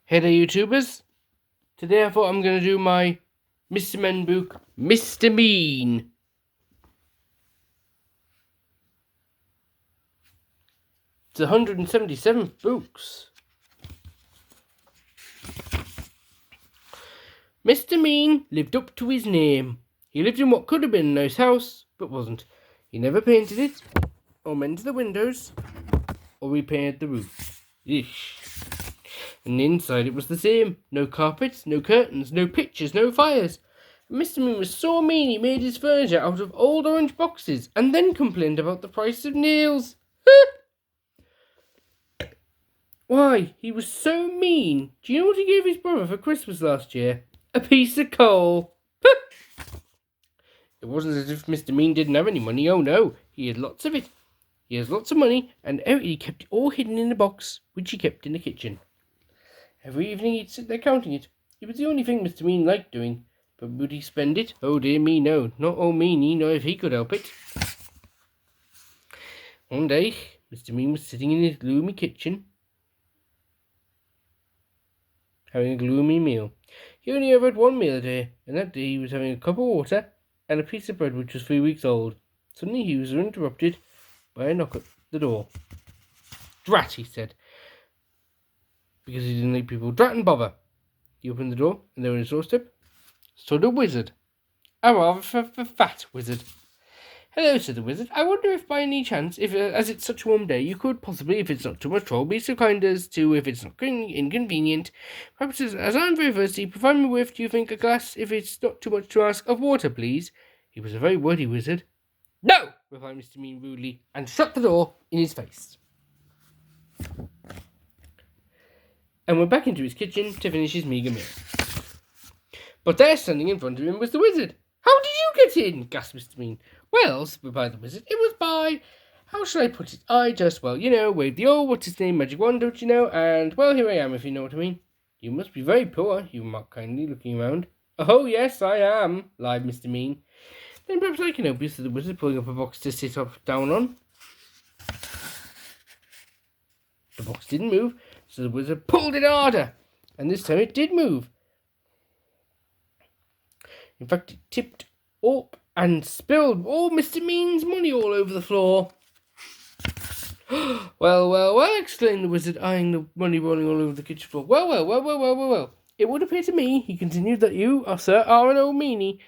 Hey there, YouTubers. Today I thought I'm going to do my Mr. Men book, Mr. Mean. It's 177 books. Mr. Mean lived up to his name. He lived in what could have been a nice house, but wasn't. He never painted it, or mended the windows, or repaired the roof. Eesh. And inside it was the same. No carpets, no curtains, no pictures, no fires. Mr. Mean was so mean he made his furniture out of old orange boxes and then complained about the price of nails. Why, he was so mean. Do you know what he gave his brother for Christmas last year? A piece of coal. It wasn't as if Mr. Mean didn't have any money. Oh no, he had lots of it. He has lots of money, and he kept it all hidden in a box, which he kept in the kitchen. Every evening he'd sit there counting it. It was the only thing Mr. Mean liked doing. But would he spend it? Oh dear me, no. Not old Meanie, not if he could help it. One day, Mr. Mean was sitting in his gloomy kitchen, having a gloomy meal. He only ever had one meal a day, and that day he was having a cup of water and a piece of bread which was 3 weeks old. Suddenly he was interrupted by a knock at the door. Drat, he said, because he didn't like people. Drat and bother. He opened the door, and there on his doorstep stood a wizard. A rather fat wizard. Hello, said the wizard. I wonder if by any chance, as it's such a warm day, you could possibly, if it's not too much trouble, be so kind as to, if it's not inconvenient, perhaps as I'm very thirsty, provide me with, do you think, a glass, if it's not too much to ask, of water, please? He was a very wordy wizard. No, replied Mr. Mean rudely, and shut the door in his face. And went back into his kitchen to finish his meagre meal. But there, standing in front of him, was the wizard. How did you get in? Gasped Mr. Mean. Well, replied the wizard, it was by, how shall I put it? I just, waved the old, what's-his-name, magic wand, don't you know? And, well, here I am, if you know what I mean. You must be very poor, he remarked kindly, looking around. Oh, yes, I am, lied Mr. Mean. Then perhaps I can help you, said the wizard, pulling up a box to sit down on. The box didn't move, so the wizard pulled it harder, and this time it did move. In fact, it tipped up and spilled all Mr. Mean's money all over the floor. Well, exclaimed the wizard, eyeing the money rolling all over the kitchen floor. Well. It would appear to me, he continued, that you, sir, are an old meanie.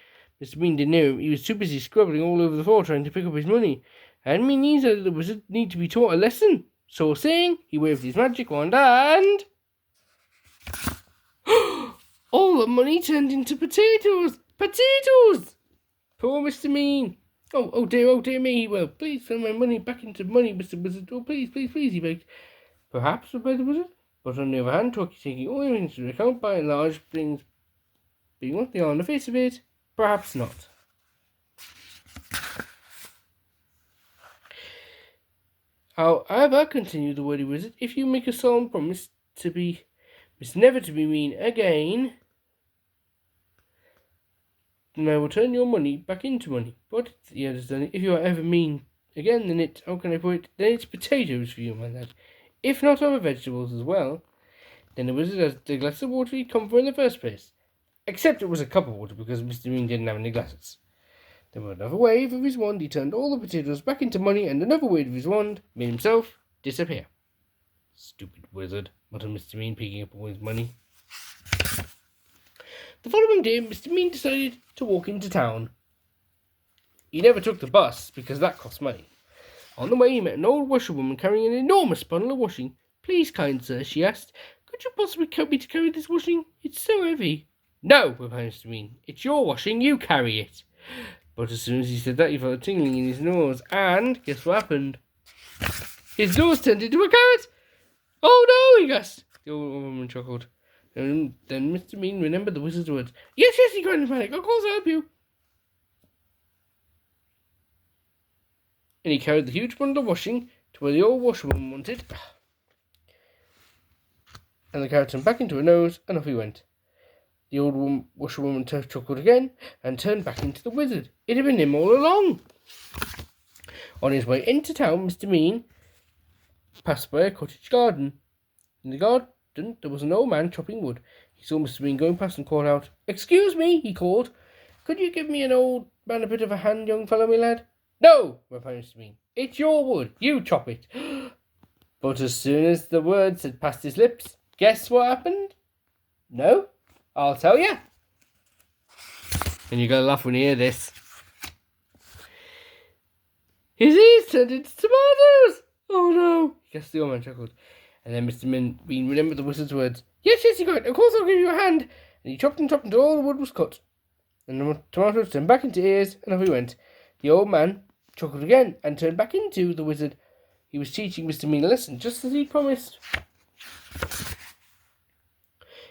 Mr. Mean didn't know him. He was too busy scrubbing all over the floor trying to pick up his money. And me neither the wizard need to be taught a lesson. So saying, he waved his magic wand and... all the money turned into potatoes! Potatoes! Poor Mr. Mean. Oh dear me. Well, please send my money back into money, Mr. Wizard. Oh, please, he begged. Perhaps, replied the wizard. But on the other hand, taking all your into account by and large, things being what they are on the face of it, perhaps not. However, continued the wordy wizard, if you make a solemn promise never to be mean again, then I will turn your money back into money. But, he added, if you are ever mean again, then it's potatoes for you, my lad. If not other vegetables as well, then the wizard has the glass of water he'd come for in the first place. Except it was a cup of water, because Mr. Mean didn't have any glasses. Then with another wave of his wand, he turned all the potatoes back into money, and another wave of his wand made himself disappear. Stupid wizard, muttered Mr. Mean, picking up all his money. The following day, Mr. Mean decided to walk into town. He never took the bus, because that cost money. On the way, he met an old washerwoman carrying an enormous bundle of washing. Please, kind sir, she asked, could you possibly help me to carry this washing? It's so heavy. No, replied Mr. Mean. It's your washing, you carry it. But as soon as he said that, he felt a tingling in his nose, and guess what happened? His nose turned into a carrot. Oh no, he gasped. The old woman chuckled. And then Mr. Mean remembered the wizard's words. Yes, he cried in panic. Of course I'll help you. And he carried the huge bundle of washing to where the old washerwoman wanted. And the carrot turned back into her nose, and off he went. The old washerwoman chuckled again, and turned back into the wizard. It had been him all along. On his way into town, Mr. Mean passed by a cottage garden. In the garden done, there was an old man chopping wood. He saw Mr. Bean going past and called out, "Excuse me," he called. "Could you give me an old man a bit of a hand, young fellow, my lad?" "No," replied Mr. Bean. "It's your wood. You chop it." But as soon as the words had passed his lips, guess what happened? No? I'll tell you. And you're going to laugh when you hear this. His ears turned into tomatoes! Oh no! Yes, the old man chuckled. And then Mr. Bean remembered the wizard's words. Yes, he cried. Of course I'll give you a hand. And he chopped and chopped until all the wood was cut. And the tomatoes turned back into ears, and off he went. The old man chuckled again and turned back into the wizard. He was teaching Mr. Bean a lesson, just as he promised.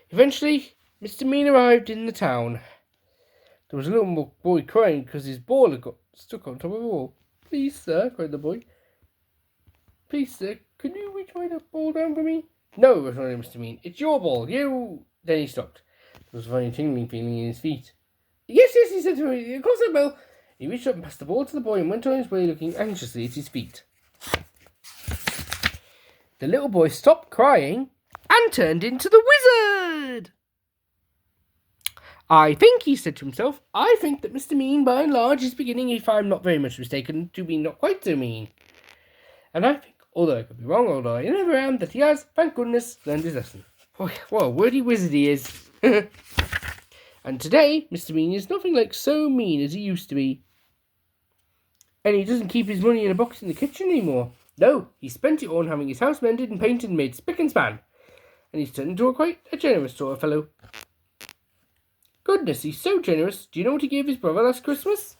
Eventually, Mr. Bean arrived in the town. There was a little boy crying because his ball had got stuck on top of the wall. "Please, sir," cried the boy. "Please, sir, can you reach that ball down for me?" "No," responded Mr. Bean. "It's your ball. You—" Then he stopped. There was a funny tingling feeling in his feet. Yes, he said to me. "Of course I will." He reached up and passed the ball to the boy and went on his way looking anxiously at his feet. The little boy stopped crying and turned into the wizard. "I think," he said to himself, "I think that Mr. Mean, by and large, is beginning, if I'm not very much mistaken, to be not quite so mean. And I think, although I could be wrong, although I never am, that he has, thank goodness, learned his lesson." Boy, what a wordy wizard he is. And today, Mr. Mean is nothing like so mean as he used to be. And he doesn't keep his money in a box in the kitchen anymore. No, he spent it on having his house mended and painted and made spick and span. And he's turned into quite a generous sort of fellow. Goodness, he's so generous. Do you know what he gave his brother last Christmas?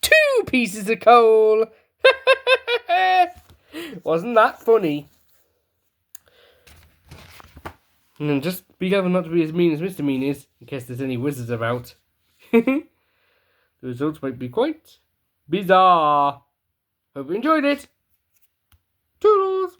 2 pieces of coal. Wasn't that funny? And just be careful not to be as mean as Mr. Mean is, in case there's any wizards about. The results might be quite bizarre. Hope you enjoyed it. Toodles!